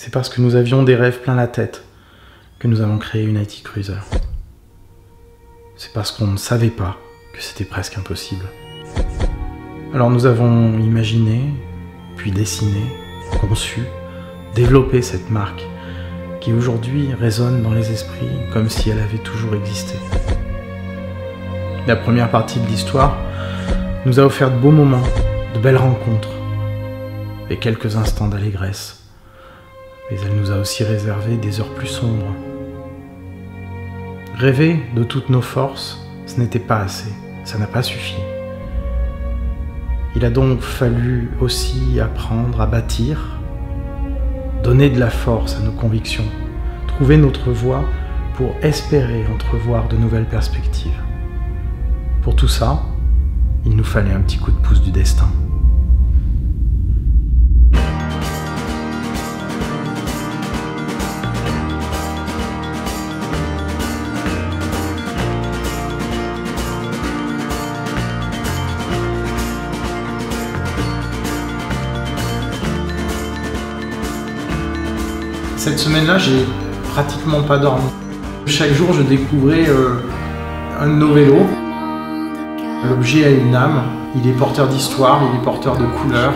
C'est parce que nous avions des rêves plein la tête que nous avons créé United Cruiser. C'est parce qu'on ne savait pas que c'était presque impossible. Alors nous avons imaginé, puis dessiné, conçu, développé cette marque qui aujourd'hui résonne dans les esprits comme si elle avait toujours existé. La première partie de l'histoire nous a offert de beaux moments, de belles rencontres et quelques instants d'allégresse. Mais elle nous a aussi réservé des heures plus sombres. Rêver de toutes nos forces, ce n'était pas assez, ça n'a pas suffi. Il a donc fallu aussi apprendre à bâtir, donner de la force à nos convictions, trouver notre voie pour espérer entrevoir de nouvelles perspectives. Pour tout ça, il nous fallait un petit coup de pouce du destin. Cette semaine-là, j'ai pratiquement pas dormi. Chaque jour, je découvrais un de nos vélos. L'objet a une âme, il est porteur d'histoire, il est porteur de couleurs.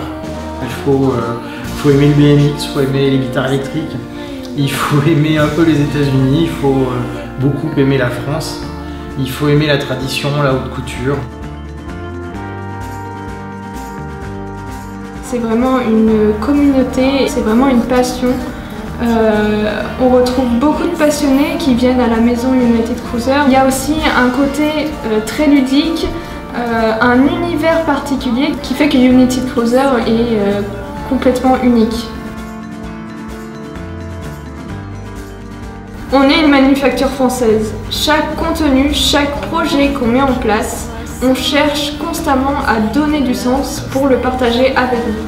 Il faut aimer le BMX, il faut aimer les guitares électriques, il faut aimer un peu les États-Unis, il faut beaucoup aimer la France, il faut aimer la tradition, la haute couture. C'est vraiment une communauté, c'est vraiment une passion. On retrouve beaucoup de passionnés qui viennent à la maison United Cruiser. Il y a aussi un côté très ludique, un univers particulier qui fait que United Cruiser est complètement unique. On est une manufacture française. Chaque contenu, chaque projet qu'on met en place, on cherche constamment à donner du sens pour le partager avec vous.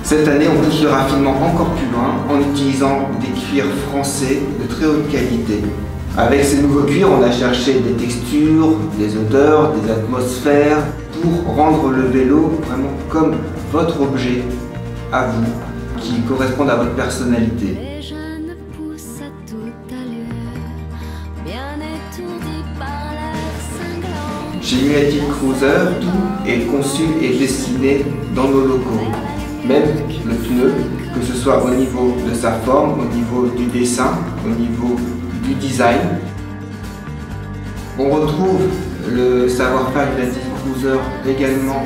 Cette année, on pousse le raffinement encore plus loin en utilisant des cuirs français de très haute qualité. Avec ces nouveaux cuirs, on a cherché des textures, des odeurs, des atmosphères pour rendre le vélo vraiment comme votre objet à vous, qui correspond à votre personnalité. Chez United Cruiser, tout est conçu et dessiné dans nos locaux. Même le pneu, que ce soit au niveau de sa forme, au niveau du dessin, au niveau du design. On retrouve le savoir-faire United Cruiser également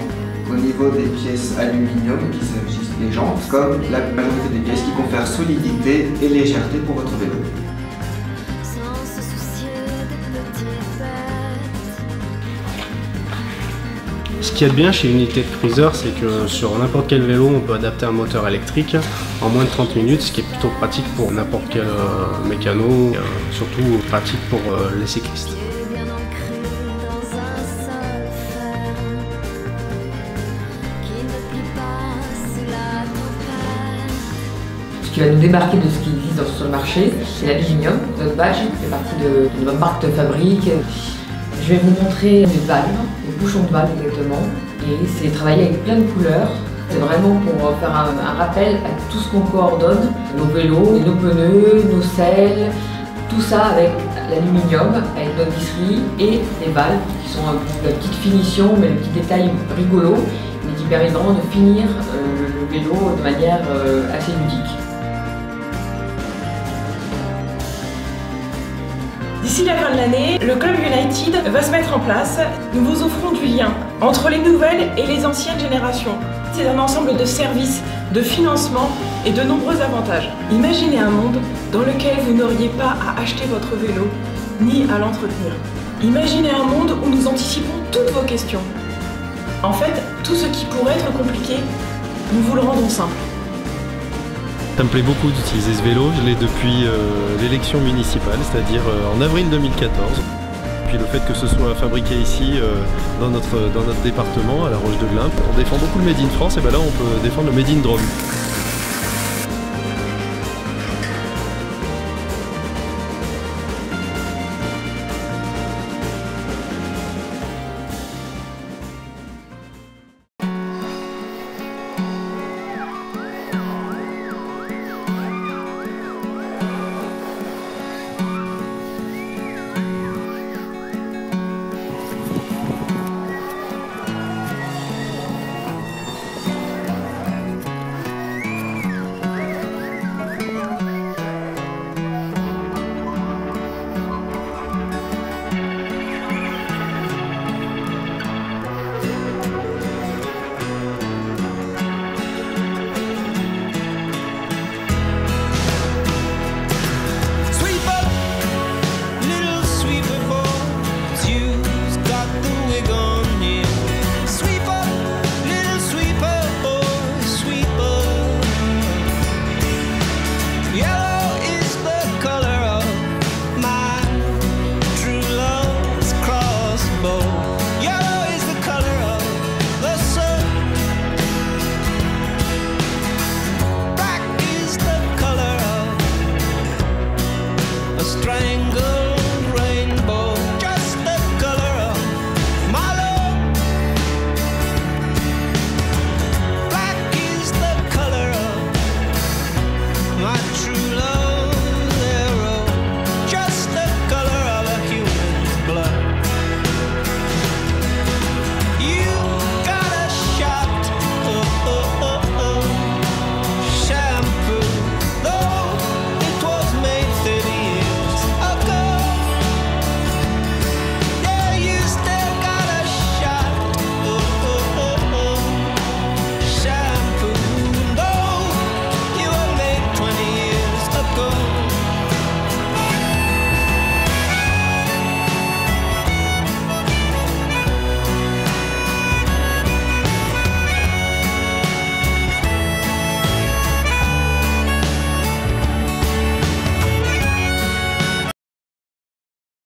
au niveau des pièces aluminium, qu'il s'agisse des jantes, comme la majorité des pièces qui confèrent solidité et légèreté pour votre vélo. Ce qu'il y a de bien chez United Cruiser, c'est que sur n'importe quel vélo, on peut adapter un moteur électrique en moins de 30 minutes, ce qui est plutôt pratique pour n'importe quel mécano, surtout pratique pour les cyclistes. Ce qui va nous démarquer de ce qui existe sur le marché, c'est l'aluminium. Notre badge fait partie de notre marque de fabrique. Je vais vous montrer des valves, des bouchons de valve exactement, et c'est travaillé avec plein de couleurs. C'est vraiment pour faire un rappel à tout ce qu'on coordonne, nos vélos, nos pneus, nos selles, tout ça avec l'aluminium, avec notre visserie et les valves qui sont la petite finition, mais le petit détail rigolo, mais qui permet vraiment de finir le vélo de manière assez ludique. D'ici la fin de l'année, le Club United va se mettre en place. Nous vous offrons du lien entre les nouvelles et les anciennes générations. C'est un ensemble de services, de financement et de nombreux avantages. Imaginez un monde dans lequel vous n'auriez pas à acheter votre vélo, ni à l'entretenir. Imaginez un monde où nous anticipons toutes vos questions. En fait, tout ce qui pourrait être compliqué, nous vous le rendons simple. Ça me plaît beaucoup d'utiliser ce vélo, je l'ai depuis l'élection municipale, c'est-à-dire en avril 2014. Puis le fait que ce soit fabriqué ici, dans notre département, à la Roche de Glin, on défend beaucoup le Made in France, et ben là on peut défendre le Made in Drôme.